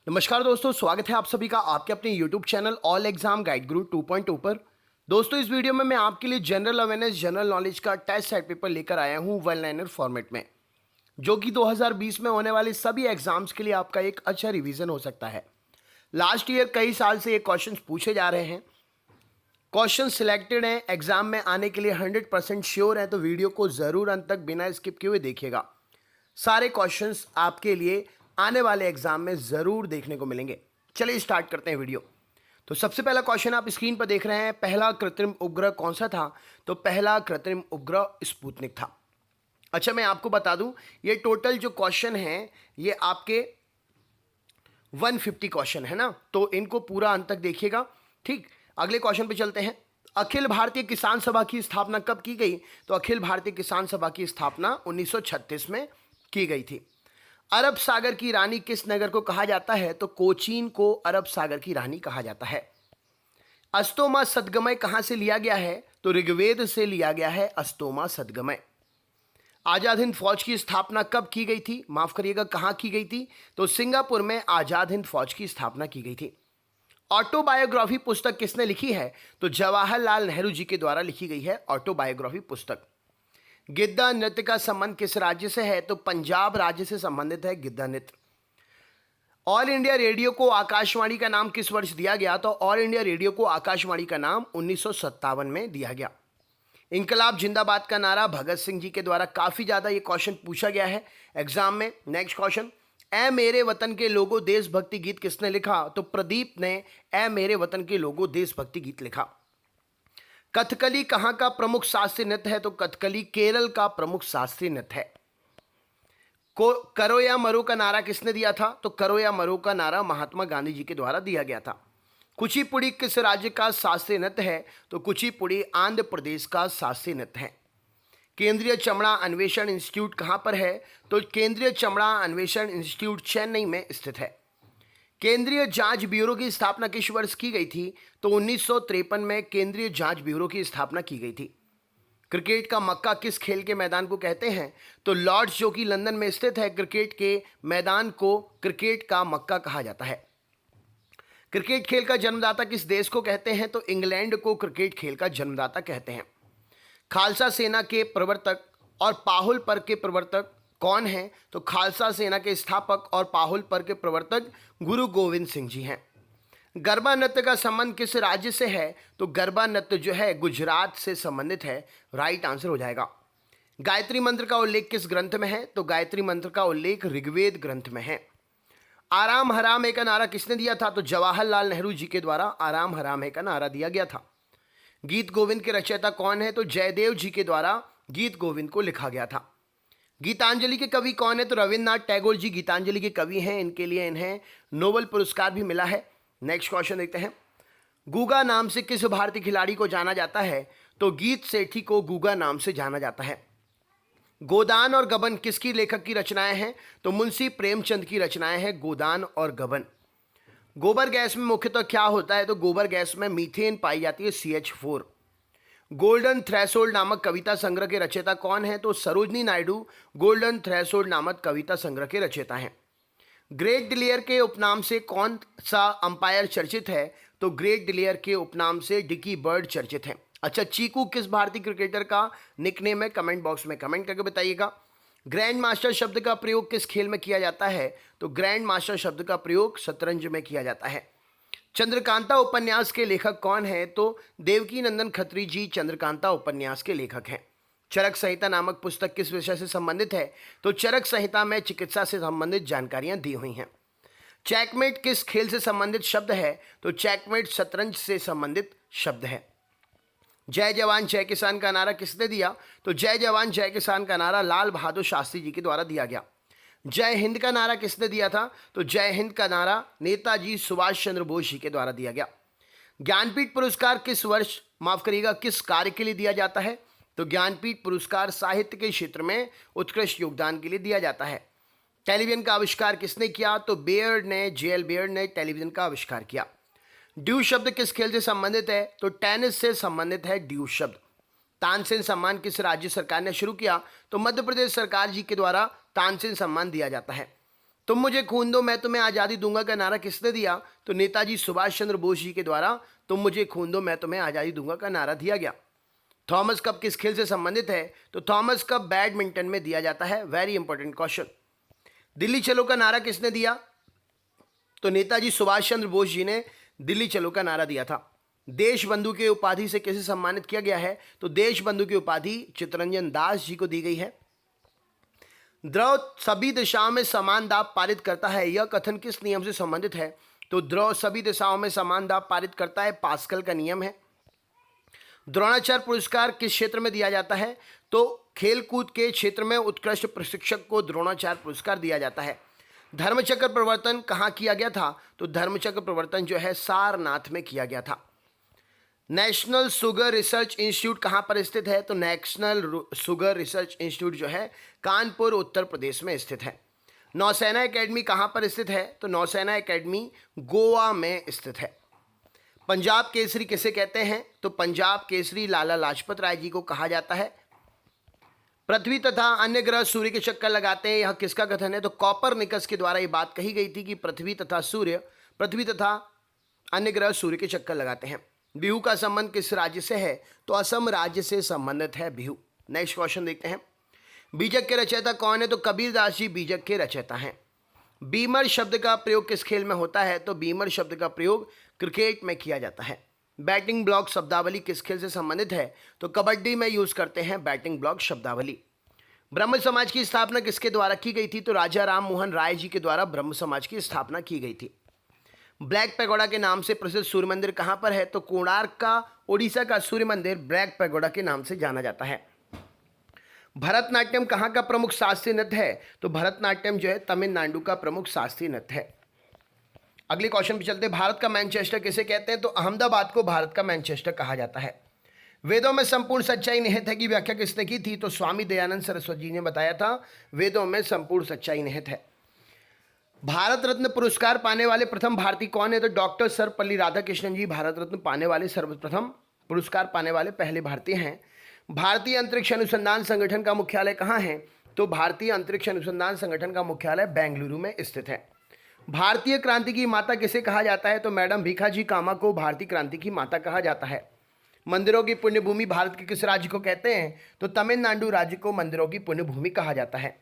नमस्कार दोस्तों, स्वागत है आप सभी का आपके अपने YouTube channel all exam guide गुरु 2.0 पर। दोस्तों, इस वीडियो में मैं आपके लिए जनरल अवेयरनेस जनरल नॉलेज का टेस्ट सेट पेपर लेकर आया हूं वन लाइनर फॉर्मेट में, जो कि 2020 में होने वाले सभी एग्जाम्स के लिए आपका एक अच्छा रिवीजन हो सकता है। लास्ट ईयर कई साल से ये क्वेश्चन पूछे जा रहे हैं, क्वेश्चन सिलेक्टेड हैं, एग्जाम में आने के लिए 100% श्योर है, तो वीडियो को ज़रूर अंत तक बिना स्किप किए हुए देखिएगा। सारे क्वेश्चंस आपके लिए आने वाले एग्जाम में ज़रूर देखने को मिलेंगे। चलिए स्टार्ट करते हैं वीडियो। तो सबसे पहला क्वेश्चन आप स्क्रीन पर देख रहे हैं, पहला कृत्रिम उपग्रह कौन सा था? तो पहला कृत्रिम उपग्रह स्पुतनिक था। अच्छा, मैं आपको बता दूं, ये टोटल जो क्वेश्चन हैं ये आपके 150 क्वेश्चन है ना, तो इनको पूरा अंत तक देखिएगा। ठीक, अगले क्वेश्चन पे चलते हैं। अखिल भारतीय किसान सभा की स्थापना कब की गई? तो अखिल भारतीय किसान सभा की स्थापना 1936 में की गई थी। अरब सागर की रानी किस नगर को कहा जाता है? तो कोचीन को अरब सागर की रानी कहा जाता है। अस्तोमा सदगमय कहां से लिया गया है? तो ऋग्वेद से लिया गया है अस्तोमा सदगमय। आजाद हिंद फौज की स्थापना कब की गई थी? माफ करिएगा, कहां की गई थी? तो सिंगापुर में आजाद हिंद फौज की स्थापना की गई थी। ऑटोबायोग्राफी पुस्तक किसने लिखी है? तो जवाहरलाल नेहरू जी के द्वारा लिखी गई है ऑटोबायोग्राफी पुस्तक। गिद्धा नृत्य का संबंध किस राज्य से है? तो पंजाब राज्य से संबंधित है गिद्धा नृत्य। ऑल इंडिया रेडियो को आकाशवाणी का नाम किस वर्ष दिया गया? तो ऑल इंडिया रेडियो को आकाशवाणी का नाम 1957 में दिया गया। इंकलाब जिंदाबाद का नारा भगत सिंह जी के द्वारा काफी ज्यादा ये क्वेश्चन पूछा गया है एग्जाम में। नेक्स्ट क्वेश्चन, ए मेरे वतन के लोगो देशभक्ति गीत किसने लिखा? तो प्रदीप ने ए मेरे वतन के लोगो देशभक्ति गीत लिखा। कथकली कहाँ का प्रमुख शास्त्रीय नृत्य है? तो कथकली केरल का प्रमुख शास्त्रीय नृत्य है। करो या मरो का नारा किसने दिया था? तो करो या मरो का नारा महात्मा गांधी जी के द्वारा दिया गया था। कुचिपुड़ी किस राज्य का शास्त्रीय नृत्य है? तो कुचिपुड़ी आंध्र प्रदेश का शास्त्रीय नृत्य है। केंद्रीय चमड़ा अन्वेषण इंस्टीट्यूट कहाँ पर है? तो केंद्रीय चमड़ा अन्वेषण इंस्टीट्यूट चेन्नई में स्थित है। केंद्रीय जांच ब्यूरो की स्थापना किस वर्ष की गई थी? तो 1953 में केंद्रीय जांच ब्यूरो की स्थापना की गई थी। क्रिकेट का मक्का किस खेल के मैदान को कहते हैं? तो लॉर्ड्स, जो कि लंदन में स्थित है, क्रिकेट के मैदान को क्रिकेट का मक्का कहा जाता है। क्रिकेट खेल का जन्मदाता किस देश को कहते हैं? तो इंग्लैंड को क्रिकेट खेल का जन्मदाता कहते हैं। खालसा सेना के प्रवर्तक और पाहुल पर्व के प्रवर्तक कौन हैं? तो खालसा सेना के स्थापक और पाहुल पर्व के प्रवर्तक गुरु गोविंद सिंह जी हैं। गरबा नृत्य का संबंध किस राज्य से है? तो गरबा नृत्य जो है गुजरात से संबंधित है। राइट आंसर हो जाएगा। गायत्री मंत्र का उल्लेख किस ग्रंथ में है? तो गायत्री मंत्र का उल्लेख ऋग्वेद ग्रंथ में है। आराम हराम है का नारा किसने दिया था? तो जवाहरलाल नेहरू जी के द्वारा आराम हराम है का नारा दिया गया था। गीत गोविंद के रचयिता कौन है? तो जयदेव जी के द्वारा गीत गोविंद को लिखा गया था। गीतांजलि के कवि कौन है? तो रविन्द्रनाथ टैगोर जी गीतांजलि के कवि हैं। इनके लिए इन्हें नोबेल पुरस्कार भी मिला है। नेक्स्ट क्वेश्चन देखते हैं। गूगा नाम से किस भारतीय खिलाड़ी को जाना जाता है? तो गीत सेठी को गूगा नाम से जाना जाता है। गोदान और गबन किसकी लेखक की रचनाएं हैं? तो मुंशी प्रेमचंद की रचनाएं हैं गोदान और गबन। गोबर गैस में मुख्यतः क्या होता है? तो गोबर गैस में मीथेन पाई जाती है, CH4। गोल्डन थ्रेशोल्ड नामक कविता संग्रह के रचयिता कौन है? तो सरोजनी नायडू गोल्डन थ्रेशोल्ड नामक कविता संग्रह के रचयिता हैं। ग्रेट डिलियर के उपनाम से कौन सा अंपायर चर्चित है? तो ग्रेट डिलियर के उपनाम से डिकी बर्ड चर्चित है। अच्छा, चीकू किस भारतीय क्रिकेटर का निकनेम है? कमेंट बॉक्स में कमेंट करके बताइएगा। ग्रैंड मास्टर शब्द का प्रयोग किस खेल में किया जाता है? तो ग्रैंड मास्टर शब्द का प्रयोग शतरंज में किया जाता है। चंद्रकांता उपन्यास के लेखक कौन है? तो देवकी नंदन खत्री जी चंद्रकांता उपन्यास के लेखक हैं। चरक संहिता नामक पुस्तक किस विषय से संबंधित है? तो चरक संहिता में चिकित्सा से संबंधित जानकारियां दी हुई हैं। चेकमेट किस खेल से संबंधित शब्द है? तो चेकमेट शतरंज से संबंधित शब्द है। जय जवान जय किसान का नारा किसने दिया? तो जय जवान जय किसान का नारा लाल बहादुर शास्त्री जी के द्वारा दिया गया। जय हिंद का नारा किसने दिया था? तो जय हिंद का नारा नेताजी सुभाष चंद्र बोस जी के द्वारा दिया गया। ज्ञानपीठ पुरस्कार किस वर्ष, माफ करिएगा, किस कार्य के लिए दिया जाता है? तो ज्ञानपीठ पुरस्कार साहित्य के क्षेत्र में उत्कृष्ट योगदान के लिए दिया जाता है। टेलीविजन का आविष्कार किसने किया? तो बेयर्ड ने, JL बेयर्ड ने टेलीविजन का आविष्कार किया। ड्यू शब्द किस खेल से संबंधित है? तो टेनिस से संबंधित है ड्यू शब्द। तानसेन सम्मान किस राज्य सरकार ने शुरू किया? तो मध्य प्रदेश सरकार जी के द्वारा तानसेन सम्मान दिया जाता है। तुम मुझे खून दो मैं तुम्हें आज़ादी दूंगा का नारा किसने दिया? तो नेताजी सुभाष चंद्र बोस जी के द्वारा तुम मुझे खून दो मैं तुम्हें आज़ादी दूंगा का नारा दिया गया। थॉमस कप किस खेल से संबंधित है? तो थॉमस कप बैडमिंटन में दिया जाता है। Very important question. दिल्ली चलो का नारा किसने दिया? तो नेताजी सुभाष चंद्र बोस जी ने दिल्ली चलो का नारा दिया था। देश बंधु की उपाधि से किसे सम्मानित किया गया है? तो देश बंधु की उपाधि चित्तरंजन दास जी को दी गई है। द्रव सभी दिशाओं में समान दाब पारित करता है, यह कथन किस नियम से संबंधित है? तो द्रव सभी दिशाओं में समान दाब पारित करता है, पास्कल का नियम है। द्रोणाचार्य पुरस्कार किस क्षेत्र में दिया जाता है? तो खेलकूद के क्षेत्र में उत्कृष्ट प्रशिक्षक को द्रोणाचार्य पुरस्कार दिया जाता है। धर्मचक्र प्रवर्तन कहाँ किया गया था? तो धर्मचक्र प्रवर्तन जो है सारनाथ में किया गया था। नेशनल शुगर रिसर्च इंस्टीट्यूट कहाँ पर स्थित है? तो नेशनल शुगर रिसर्च इंस्टीट्यूट जो है कानपुर उत्तर प्रदेश में स्थित है। नौसेना एकेडमी कहाँ पर स्थित है? तो नौसेना एकेडमी गोवा में स्थित है। पंजाब केसरी किसे कहते हैं? तो पंजाब केसरी लाला लाजपत राय जी को कहा जाता है। पृथ्वी तथा अन्य ग्रह सूर्य के चक्कर लगाते हैं, यह किसका कथन है? तो कॉपरनिकस के द्वारा यह बात कही गई थी कि पृथ्वी तथा अन्य ग्रह सूर्य के चक्कर लगाते हैं। बिहू का संबंध किस राज्य से है? तो असम राज्य से संबंधित है बिहू। नेक्स्ट क्वेश्चन देखते हैं। बीजक के रचयिता कौन है? तो कबीरदास जी बीजक के रचयिता हैं। बीमर शब्द का प्रयोग किस खेल में होता है? तो बीमर शब्द का प्रयोग क्रिकेट में किया जाता है। बैटिंग ब्लॉक शब्दावली किस खेल से संबंधित है? तो कबड्डी में यूज करते हैं बैटिंग ब्लॉक शब्दावली। ब्रह्म समाज की स्थापना किसके द्वारा की गई थी? तो राजा राम मोहन राय जी के द्वारा ब्रह्म समाज की स्थापना की गई थी। ब्लैक पैगोडा के नाम से प्रसिद्ध सूर्य मंदिर कहाँ पर है? तो कोणार्क का ओडिशा का सूर्य मंदिर ब्लैक पैगोडा के नाम से जाना जाता है। भरतनाट्यम कहाँ का प्रमुख शास्त्रीय नृत्य है? तो भरतनाट्यम जो है तमिलनाडु का प्रमुख शास्त्रीय नृत्य है। अगले क्वेश्चन पे चलते हैं। भारत का मैनचेस्टर किसे कहते हैं? तो अहमदाबाद को भारत का मैनचेस्टर कहा जाता है। वेदों में संपूर्ण सच्चाई निहित है की व्याख्या किसने की थी? तो स्वामी दयानंद सरस्वती जी ने बताया था वेदों में संपूर्ण सच्चाई निहित है। भारत रत्न पुरस्कार पाने वाले प्रथम भारतीय कौन है? तो डॉक्टर सर्वपल्ली राधाकृष्णन जी भारत रत्न पाने वाले सर्वप्रथम पुरस्कार पाने वाले पहले भारतीय हैं। भारतीय अंतरिक्ष अनुसंधान संगठन का मुख्यालय कहाँ है? तो भारतीय अंतरिक्ष अनुसंधान संगठन का मुख्यालय बेंगलुरु में स्थित है। भारतीय क्रांति की माता किसे कहा जाता है? तो मैडम भीखाजी कामा को भारतीय क्रांति की माता कहा जाता है। मंदिरों की पुण्यभूमि भारत के किस राज्य को कहते हैं? तो तमिलनाडु राज्य को मंदिरों की पुण्यभूमि कहा जाता है।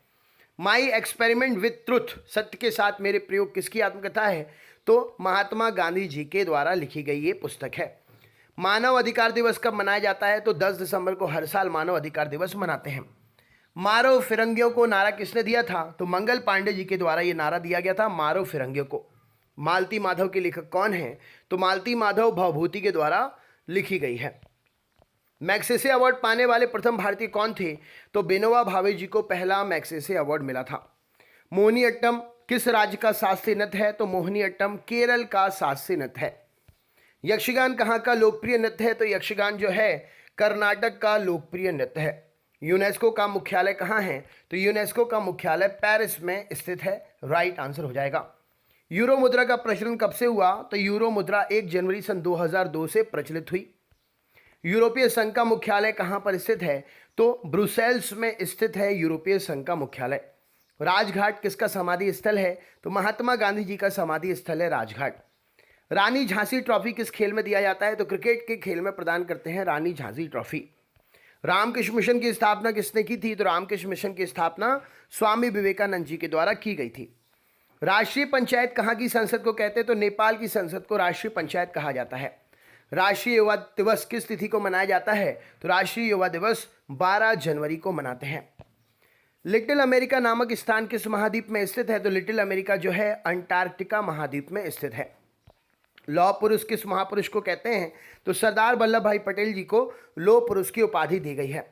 माई एक्सपेरिमेंट विथ ट्रुथ, सत्य के साथ मेरे प्रयोग किसकी आत्मकथा है? तो महात्मा गांधी जी के द्वारा लिखी गई ये पुस्तक है। मानव अधिकार दिवस कब मनाया जाता है? तो 10 दिसंबर को हर साल मानव अधिकार दिवस मनाते हैं। मारो फिरंगियों को नारा किसने दिया था? तो मंगल पांडे जी के द्वारा ये नारा दिया गया था, मारो फिरंगियों को। मालती माधव के लेखक कौन है? तो मालती माधव भवभूति के द्वारा लिखी गई है। मैग्सेसे अवार्ड पाने वाले प्रथम भारतीय कौन थे? तो विनोबा भावे जी को पहला मैग्सेसे अवार्ड मिला था। मोहिनीअट्टम किस राज्य का शास्त्रीय नृत्य है? तो मोहिनीअट्टम केरल का शास्त्रीय नृत्य है। यक्षगान कहाँ का लोकप्रिय नृत्य है? तो यक्षगान जो है कर्नाटक का लोकप्रिय नृत्य है। यूनेस्को का मुख्यालय कहाँ है? तो यूनेस्को का मुख्यालय पेरिस में स्थित है। राइट आंसर हो जाएगा। यूरो मुद्रा का प्रचलन कब से हुआ? तो यूरो मुद्रा 1 जनवरी सन 2002 से प्रचलित हुई। यूरोपीय संघ का मुख्यालय कहाँ पर स्थित है? तो ब्रुसेल्स में स्थित है यूरोपीय संघ का मुख्यालय। राजघाट किसका समाधि स्थल है? तो महात्मा गांधी जी का समाधि स्थल है राजघाट। रानी झांसी ट्रॉफी किस खेल में दिया जाता है? तो क्रिकेट के खेल में प्रदान करते हैं रानी झांसी ट्रॉफी। रामकृष्ण मिशन की स्थापना किसने की थी? तो रामकृष्ण मिशन की स्थापना स्वामी विवेकानंद जी के द्वारा की गई थी। राष्ट्रीय पंचायत कहाँ की संसद को कहते हैं? तो नेपाल की संसद को राष्ट्रीय पंचायत कहा जाता है। राष्ट्रीय युवा दिवस किस तिथि को मनाया जाता है? तो राष्ट्रीय युवा दिवस 12 जनवरी को मनाते हैं। लिटिल अमेरिका नामक स्थान किस महाद्वीप में स्थित है? तो लिटिल अमेरिका जो है अंटार्कटिका महाद्वीप में स्थित है। लौह पुरुष किस महापुरुष को कहते हैं? तो सरदार वल्लभ भाई पटेल जी को लौह पुरुष की उपाधि दी गई है।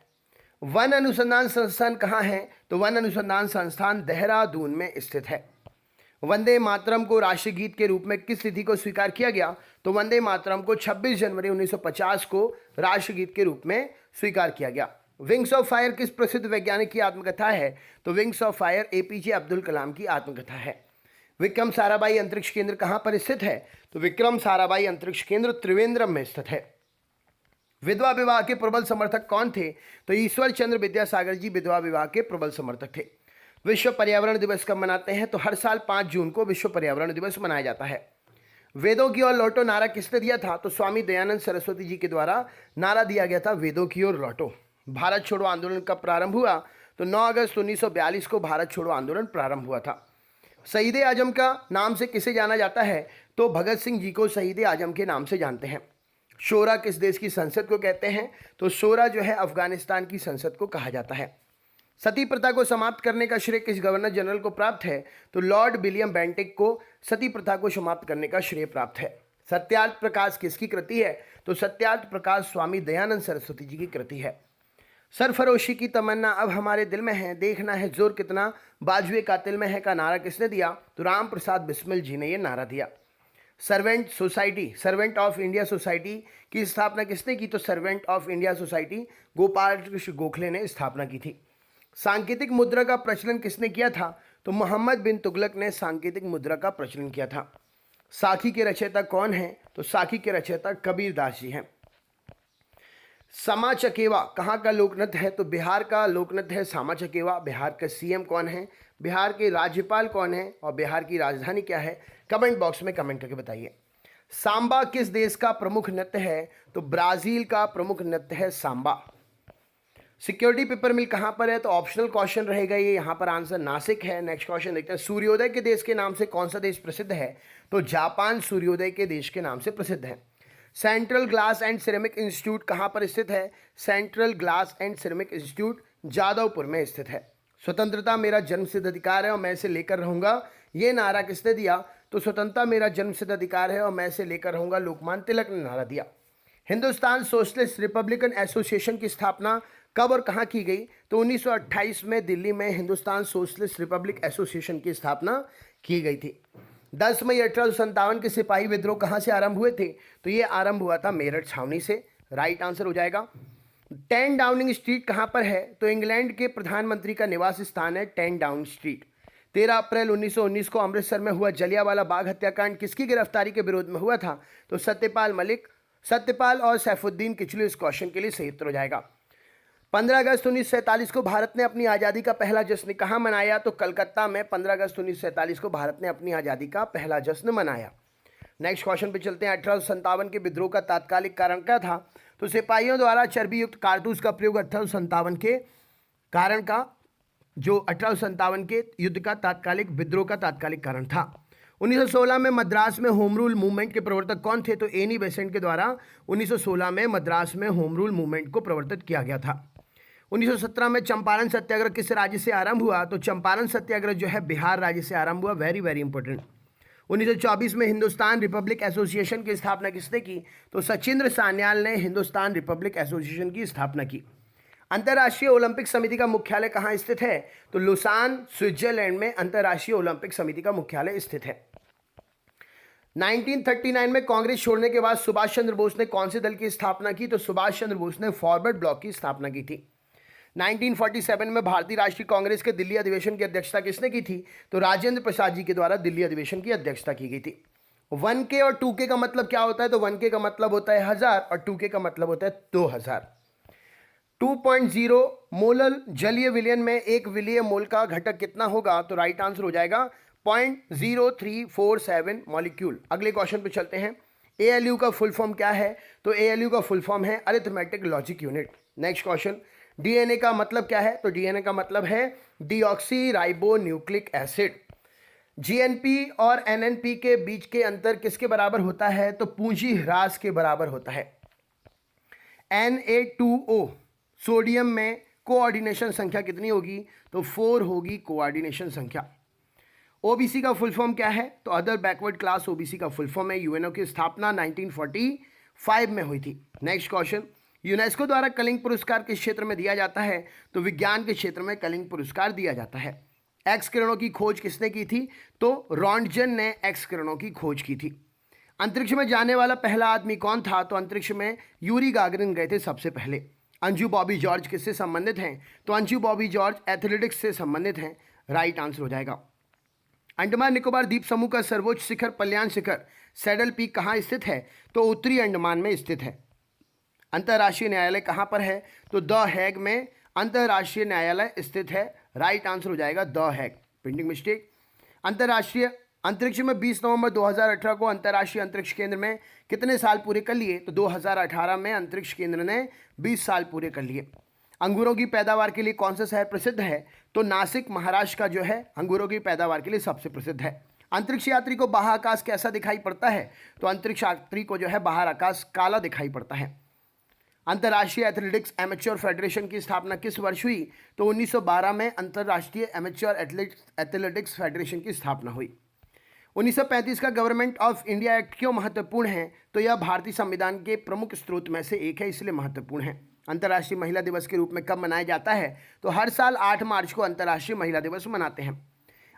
वन अनुसंधान संस्थान कहाँ है? तो वन अनुसंधान संस्थान देहरादून में स्थित है। वंदे मातरम को राष्ट्रीय गीत के रूप में किस तिथि को स्वीकार किया गया? तो वंदे मातरम को 26 जनवरी 1950 को राष्ट्रीय गीत के रूप में स्वीकार किया गया। विंग्स ऑफ फायर किस प्रसिद्ध वैज्ञानिक की आत्मकथा है? तो wings of fire APJ Abdul Kalam की आत्मकथा है। विक्रम साराभाई अंतरिक्ष केंद्र कहाँ पर स्थित है? तो विक्रम साराभाई अंतरिक्ष केंद्र त्रिवेंद्रम में स्थित है। विधवा विवाह के प्रबल समर्थक कौन थे? तो ईश्वर चंद्र विद्यासागर जी विधवा विवाह के प्रबल समर्थक थे। विश्व पर्यावरण दिवस कब मनाते हैं? तो हर साल 5 जून को विश्व पर्यावरण दिवस मनाया जाता है। वेदों की ओर लौटो नारा किसने दिया था? तो स्वामी दयानंद सरस्वती जी के द्वारा नारा दिया गया था, वेदों की ओर लौटो। भारत छोड़ो आंदोलन कब प्रारंभ हुआ? तो 9 अगस्त 1942 को भारत छोड़ो आंदोलन प्रारंभ हुआ था। शहीद आजम का नाम से किसे जाना जाता है? तो भगत सिंह जी को शहीद आजम के नाम से जानते हैं। शोरा किस देश की संसद को कहते हैं? तो शोरा जो है अफगानिस्तान की संसद को कहा जाता है। सती प्रथा को समाप्त करने का श्रेय किस गवर्नर जनरल को प्राप्त है? तो लॉर्ड विलियम बेंटिक को सती प्रथा को समाप्त करने का श्रेय प्राप्त है। सत्यार्थ प्रकाश किसकी कृति है? तो सत्यार्थ प्रकाश स्वामी दयानंद सरस्वती जी की कृति है। सरफरोशी की तमन्ना अब हमारे दिल में है, देखना है जोर कितना बाजुए कातिल में है का नारा किसने दिया? तो राम प्रसाद बिस्मिल जी ने यह नारा दिया। Servant society, servant of India society की स्थापना किसने की? तो servant of India society Gopal Krishna Gokhale ने स्थापना की थी। सांकेतिक मुद्रा का प्रचलन किसने किया था? तो मोहम्मद बिन तुगलक ने सांकेतिक मुद्रा का प्रचलन किया था। साखी के रचयिता कौन है? तो साखी के रचयिता कबीर दास जी हैं। सामा चकेवा कहाँ का लोकनृत्य है? तो बिहार का लोकनृत्य है सामा चकेवा। बिहार का सीएम कौन है? बिहार के राज्यपाल कौन है? और बिहार की राजधानी क्या है? कमेंट बॉक्स में कमेंट करके बताइए। सांबा किस देश का प्रमुख नृत्य है? तो ब्राजील का प्रमुख नृत्य है सांबा। सिक्योरिटी पेपर मिल कहाँ पर है? तो ऑप्शनल क्वेश्चन रहेगा ये, यहाँ पर आंसर नासिक है। नेक्स्ट क्वेश्चन देखते हैं, सूर्योदय के देश के नाम से कौन सा देश प्रसिद्ध है? तो जापान सूर्योदय के देश के नाम से प्रसिद्ध है। Central glass and ceramic institute कहाँ पर स्थित है? Central glass and ceramic institute Jadavpur में स्थित है। स्वतंत्रता मेरा जन्मसिद्ध अधिकार है और मैं इसे लेकर रहूंगा, ये नारा किसने दिया? तो स्वतंत्रता मेरा जन्मसिद्ध अधिकार है और मैं इसे लेकर रहूंगा, लोकमान्य तिलक ने नारा दिया। हिंदुस्तान सोशलिस्ट रिपब्लिकन एसोसिएशन की स्थापना कब और कहाँ की गई? तो 1928 में दिल्ली में हिंदुस्तान सोशलिस्ट रिपब्लिक एसोसिएशन की स्थापना की गई थी। 10 मई 1857 के सिपाही विद्रोह कहाँ से आरंभ हुए थे? तो ये आरंभ हुआ था मेरठ छावनी से। राइट आंसर हो जाएगा। 10 डाउनिंग स्ट्रीट कहाँ पर है? तो इंग्लैंड के प्रधानमंत्री का निवास स्थान है 10 डाउनिंग स्ट्रीट। 13 अप्रैल 1919 को अमृतसर में हुआ जलियांवाला बाग हत्याकांड किसकी गिरफ्तारी के विरोध में हुआ था? तो सत्यपाल मलिक, सत्यपाल और सैफुद्दीन किचलू इस क्वेश्चन के लिए सही उत्तर हो जाएगा। 15 अगस्त 1947 को भारत ने अपनी आज़ादी का पहला जश्न कहाँ मनाया? तो कलकत्ता में 15 अगस्त 1947 को भारत ने अपनी आज़ादी का पहला जश्न मनाया। नेक्स्ट क्वेश्चन पे चलते हैं। 1857 के विद्रोह का तात्कालिक कारण क्या था? तो सिपाहियों द्वारा चर्बी युक्त कारतूस का प्रयोग 1857 के कारण का, जो 1857 के युद्ध का तात्कालिक विद्रोह का तात्कालिक कारण था। 1916 में मद्रास में होम रूल मूवमेंट के प्रवर्तक कौन थे? तो एनी बेसेंट के द्वारा 1916 में मद्रास में होम रूल मूवमेंट को प्रवर्तित किया गया था। 1917 में चंपारण सत्याग्रह किस राज्य से आरंभ हुआ? तो चंपारण सत्याग्रह जो है बिहार राज्य से आरंभ हुआ। Very very important. 1924 में हिंदुस्तान रिपब्लिक एसोसिएशन की स्थापना किसने की? तो सचिंद्र सान्याल ने हिंदुस्तान रिपब्लिक एसोसिएशन की स्थापना की। अंतर्राष्ट्रीय ओलंपिक समिति का मुख्यालय कहाँ स्थित है? तो लुसान स्विट्जरलैंड में अंतर्राष्ट्रीय ओलंपिक समिति का मुख्यालय स्थित है। 1939 में कांग्रेस छोड़ने के बाद सुभाष चंद्र बोस ने कौन से दल की स्थापना की? तो सुभाष चंद्र बोस ने फॉरवर्ड ब्लॉक की स्थापना की थी। 1947 में भारतीय राष्ट्रीय कांग्रेस के दिल्ली अधिवेशन की अध्यक्षता किसने की थी? तो राजेंद्र प्रसाद जी के द्वारा दिल्ली अधिवेशन की अध्यक्षता की गई थी। 1K और 2K का मतलब क्या होता है? तो 1K का मतलब होता है 1000 और 2K का मतलब होता है 2000। 2.0 मोलल जलीय विलयन में एक विलीय मोल का घटक कितना होगा? तो राइट आंसर हो जाएगा 0.0347 मॉलिक्यूल। अगले क्वेश्चन पे चलते हैं। ALU का फुल फॉर्म क्या है? तो ALU का फुल फॉर्म है arithmetic logic unit. Next question, DNA का मतलब क्या है? तो DNA का मतलब है deoxy ribo nucleic acid. GNP और NNP के बीच के अंतर किसके बराबर होता है? तो पूंजी ह्रास के बराबर होता है। Na2O सोडियम में कोऑर्डिनेशन संख्या कितनी होगी? तो 4 होगी कोऑर्डिनेशन संख्या। OBC का फुल फॉर्म क्या है? तो अदर बैकवर्ड क्लास OBC का फुल फॉर्म है। UNO की स्थापना 1945 में हुई थी। नेक्स्ट क्वेश्चन, यूनेस्को द्वारा कलिंग पुरस्कार किस क्षेत्र में दिया जाता है? तो विज्ञान के क्षेत्र में कलिंग पुरस्कार दिया जाता है। एक्स किरणों की खोज किसने की थी? तो रॉन्टजन ने एक्स किरणों की खोज की थी। अंतरिक्ष में जाने वाला पहला आदमी कौन था? तो अंतरिक्ष में यूरी गागरिन गए थे सबसे पहले। अंजू बॉबी जॉर्ज किससे संबंधित हैं? तो अंजू बॉबी जॉर्ज एथलेटिक्स से संबंधित हैं। राइट आंसर हो जाएगा। अंडमान निकोबार द्वीप समूह का सर्वोच्च शिखर पल्यान शिखर सैडल पीक कहाँ स्थित है? तो उत्तरी अंडमान में स्थित है। अंतर्राष्ट्रीय न्यायालय कहाँ पर है? तो द हैग में अंतर्राष्ट्रीय न्यायालय स्थित है राइट आंसर हो जाएगा द हैग, प्रिंटिंग मिस्टेक। अंतर्राष्ट्रीय अंतरिक्ष में 20 नवंबर 2018 को अंतर्राष्ट्रीय अंतरिक्ष केंद्र में कितने साल पूरे कर लिए? तो 2018 में अंतरिक्ष केंद्र ने 20 साल पूरे कर लिए। अंगूरों की पैदावार के लिए कौन सा शहर प्रसिद्ध है? तो नासिक महाराष्ट्र का जो है अंगूरों की पैदावार के लिए सबसे प्रसिद्ध है। अंतरिक्ष यात्री को बाहर आकाश कैसा दिखाई पड़ता है? तो अंतरिक्ष यात्री को जो है बाहर आकाश काला दिखाई पड़ता है। अंतर्राष्ट्रीय एथलेटिक्स एमेच्योर फेडरेशन की स्थापना किस वर्ष हुई? तो 1912 में अंतर्राष्ट्रीय एमेच्योर एथलेटिक्स फेडरेशन की स्थापना हुई। 1935 का गवर्नमेंट ऑफ इंडिया एक्ट क्यों महत्वपूर्ण है? तो यह भारतीय संविधान के प्रमुख स्रोत में से एक है, इसलिए महत्वपूर्ण है। अंतर्राष्ट्रीय महिला दिवस के रूप में कब मनाया जाता है? तो हर साल 8 मार्च को अंतर्राष्ट्रीय महिला दिवस मनाते हैं।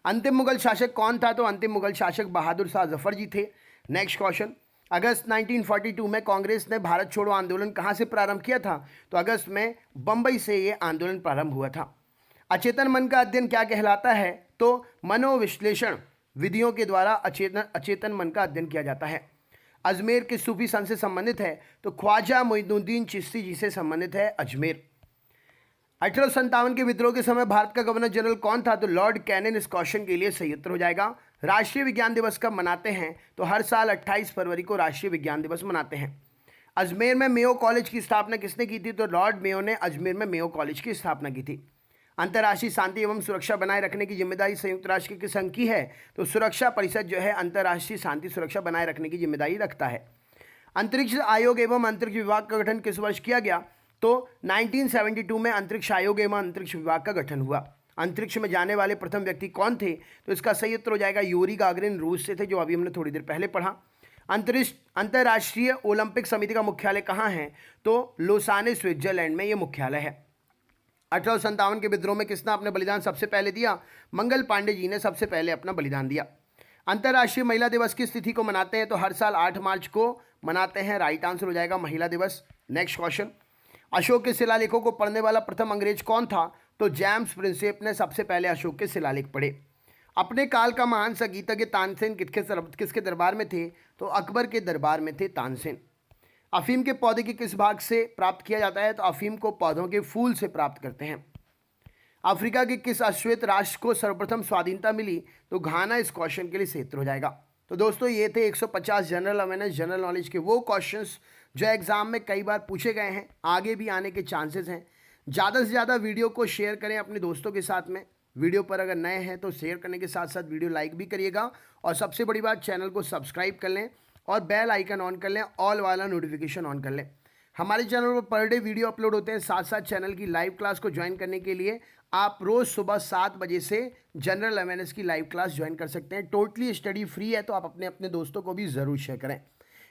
अंतिम मुगल शासक कौन था? तो अंतिम मुगल शासक बहादुर शाह जफर जी थे। नेक्स्ट क्वेश्चन, अगस्त 1942 में कांग्रेस ने भारत छोड़ो आंदोलन कहां से प्रारंभ किया था? तो अगस्त में बंबई से ये आंदोलन प्रारंभ हुआ था। अचेतन मन का अध्ययन क्या कहलाता है? तो मनोविश्लेषण विधियों के द्वारा अचेतन मन का अध्ययन किया जाता है। अजमेर किस सूफी संत से संबंधित है? तो ख्वाजा मोइनुद्दीन चिश्ती जी से संबंधित है अजमेर। 1857 के विद्रोह के समय भारत का गवर्नर जनरल कौन था? तो लॉर्ड कैनिंग। इस क्वेश्चन के लिए सही उत्तर हो जाएगा। राष्ट्रीय विज्ञान दिवस कब मनाते हैं? तो हर साल 28 फरवरी को राष्ट्रीय विज्ञान दिवस मनाते हैं। अजमेर में मेयो कॉलेज की स्थापना किसने की थी? तो लॉर्ड मेयो ने अजमेर में मेयो कॉलेज की स्थापना की थी। अंतर्राष्ट्रीय शांति एवं सुरक्षा बनाए रखने की जिम्मेदारी संयुक्त राष्ट्र की संघ की है? तो सुरक्षा परिषद जो है अंतर्राष्ट्रीय शांति सुरक्षा बनाए रखने की जिम्मेदारी रखता है। अंतरिक्ष आयोग एवं अंतरिक्ष विभाग का गठन किस वर्ष किया गया? तो 1972 में अंतरिक्ष आयोग एवं अंतरिक्ष विभाग का गठन हुआ। अंतरिक्ष में जाने वाले प्रथम व्यक्ति कौन थे? तो इसका सही उत्तर हो जाएगा यूरी गागरिन, रूस से थे, जो अभी हमने थोड़ी देर पहले पढ़ा। अंतर्राष्ट्रीय ओलंपिक समिति का मुख्यालय कहाँ है? तो लोसाने स्विट्जरलैंड में ये मुख्यालय है। 1857 के विद्रोह में किसने अपना बलिदान सबसे पहले दिया? मंगल पांडे जी ने सबसे पहले अपना बलिदान दिया। अंतर्राष्ट्रीय महिला दिवस किस तिथि को मनाते हैं? तो हर साल 8 मार्च को मनाते हैं। राइट आंसर हो जाएगा महिला दिवस। नेक्स्ट क्वेश्चन, अशोक के शिलालेखों को पढ़ने वाला प्रथम अंग्रेज कौन था? तो जेम्स प्रिंसेप ने सबसे पहले अशोक के शिलालेख पढ़े। अपने काल का महान संगीतज्ञ तानसेन किसके दरबार में थे? तो अकबर के दरबार में थे तानसेन। अफीम के पौधे के किस भाग से प्राप्त किया जाता है? तो अफीम को पौधों के फूल से प्राप्त करते हैं। अफ्रीका के किस अश्वेत राष्ट्र को सर्वप्रथम स्वाधीनता मिली? तो घाना। इस क्वेश्चन के लिए सही उत्तर हो जाएगा। तो दोस्तों ये थे 150 जनरल अवेयरनेस जनरल नॉलेज के वो क्वेश्चंस जो एग्जाम में कई बार पूछे गए हैं, आगे भी आने के चांसेस हैं। ज़्यादा से ज़्यादा वीडियो को शेयर करें अपने दोस्तों के साथ में। वीडियो पर अगर नए हैं तो शेयर करने के साथ साथ वीडियो लाइक भी करिएगा, और सबसे बड़ी बात चैनल को सब्सक्राइब कर लें और बेल आइकन ऑन कर लें, ऑल वाला नोटिफिकेशन ऑन कर लें। हमारे चैनल पर पर डे वीडियो अपलोड होते हैं। साथ साथ चैनल की लाइव क्लास को ज्वाइन करने के लिए आप रोज़ सुबह 7 बजे से जनरल अवेयरनेस की लाइव क्लास ज्वाइन कर सकते हैं। टोटली स्टडी फ्री है, तो आप अपने दोस्तों को भी ज़रूर शेयर करें।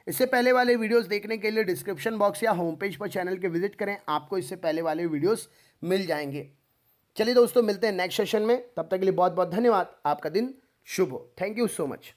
इससे पहले वाले वीडियोस देखने के लिए डिस्क्रिप्शन बॉक्स या होम पेज पर चैनल के विजिट करें, आपको इससे पहले वाले वीडियोस मिल जाएंगे। चलिए दोस्तों, मिलते हैं नेक्स्ट सेशन में। तब तक के लिए बहुत बहुत धन्यवाद। आपका दिन शुभ हो। Thank you so much.